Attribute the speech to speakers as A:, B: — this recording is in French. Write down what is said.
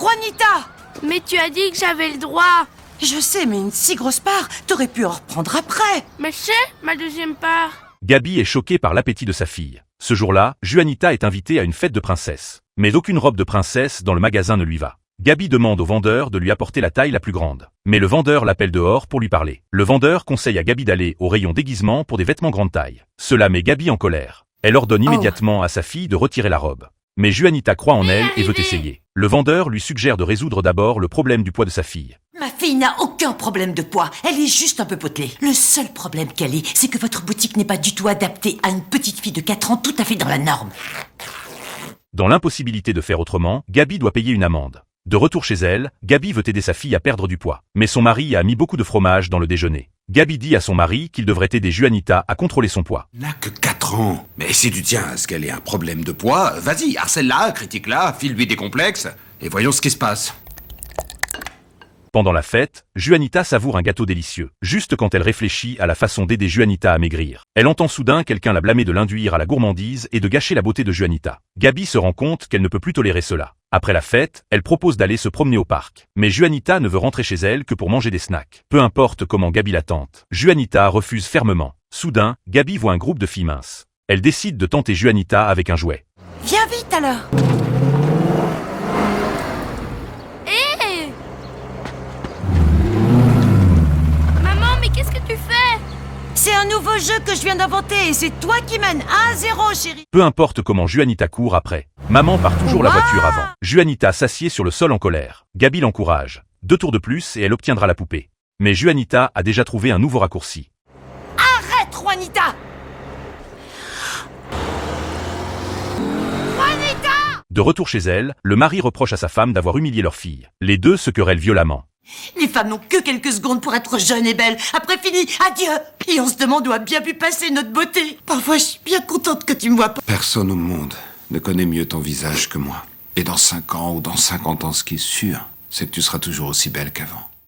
A: Juanita!
B: Mais tu as dit que j'avais le droit.
A: Je sais, mais une si grosse part, t'aurais pu en reprendre après.
B: Mais c'est ma deuxième part.
C: Gabi est choquée par l'appétit de sa fille. Ce jour-là, Juanita est invitée à une fête de princesse. Mais aucune robe de princesse dans le magasin ne lui va. Gabi demande au vendeur de lui apporter la taille la plus grande. Mais le vendeur l'appelle dehors pour lui parler. Le vendeur conseille à Gabi d'aller au rayon déguisement pour des vêtements grande taille. Cela met Gabi en colère. Elle ordonne immédiatement à sa fille de retirer la robe. Mais Juanita croit en elle et veut essayer. Le vendeur lui suggère de résoudre d'abord le problème du poids de sa fille.
A: Ma fille n'a aucun problème de poids, elle est juste un peu potelée. Le seul problème qu'elle ait, c'est que votre boutique n'est pas du tout adaptée à une petite fille de 4 ans tout à fait dans la norme.
C: Dans l'impossibilité de faire autrement, Gabi doit payer une amende. De retour chez elle, Gabi veut aider sa fille à perdre du poids. Mais son mari a mis beaucoup de fromage dans le déjeuner. Gabi dit à son mari qu'il devrait aider Juanita à contrôler son poids.
D: N'a que 4 ans. Mais si tu tiens à ce qu'elle ait un problème de poids, vas-y, harcèle-la, critique-la, file-lui des complexes, et voyons ce qui se passe.
C: Pendant la fête, Juanita savoure un gâteau délicieux. Juste quand elle réfléchit à la façon d'aider Juanita à maigrir, elle entend soudain quelqu'un la blâmer de l'induire à la gourmandise et de gâcher la beauté de Juanita. Gabi se rend compte qu'elle ne peut plus tolérer cela. Après la fête, elle propose d'aller se promener au parc. Mais Juanita ne veut rentrer chez elle que pour manger des snacks. Peu importe comment Gabi la tente, Juanita refuse fermement. Soudain, Gabi voit un groupe de filles minces. Elle décide de tenter Juanita avec un jouet.
A: Viens vite alors!
B: Maman, mais qu'est-ce que tu fais?
A: C'est un nouveau jeu que je viens d'inventer et c'est toi qui mènes 1-0, chérie.
C: Peu importe comment Juanita court après. Maman part toujours la voiture avant. Juanita s'assied sur le sol en colère. Gabi l'encourage. 2 tours de plus et elle obtiendra la poupée. Mais Juanita a déjà trouvé un nouveau raccourci.
A: Arrête, Juanita! Juanita!
C: De retour chez elle, le mari reproche à sa femme d'avoir humilié leur fille. Les deux se querellent violemment.
A: Les femmes n'ont que quelques secondes pour être jeunes et belles. Après fini, adieu! Et on se demande où a bien pu passer notre beauté. Parfois, je suis bien contente que tu me vois pas.
D: Personne au monde ne connaît mieux ton visage que moi. Et dans 5 ans ou dans 50 ans, ce qui est sûr, c'est que tu seras toujours aussi belle qu'avant.